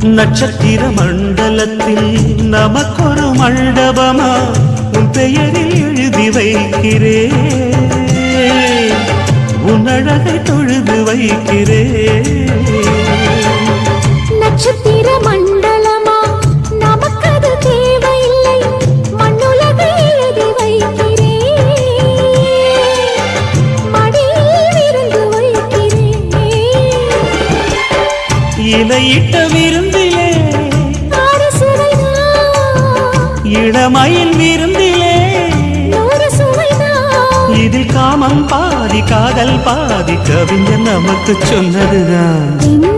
நட்சத்திர மண்டலத்தில் நமக்கொரு மண்டபமா உன் பெயரில் எழுதி வைக்கிறேன், உன் அழகை தொழுது வைக்கிறேன். நட்சத்திர மண்டலமா நமக்கது தேவையில்லை, மண்ணுலகை எழுதி வைக்கிறேன், மடியில் விருந்து வைக்கிறேன். இலையிட்ட விருந்திலே இளமயில் விருந்திலே இதில் காமம் பாதி காதல் பாதி கவிஞர் நமக்கு சொன்னதுதான்.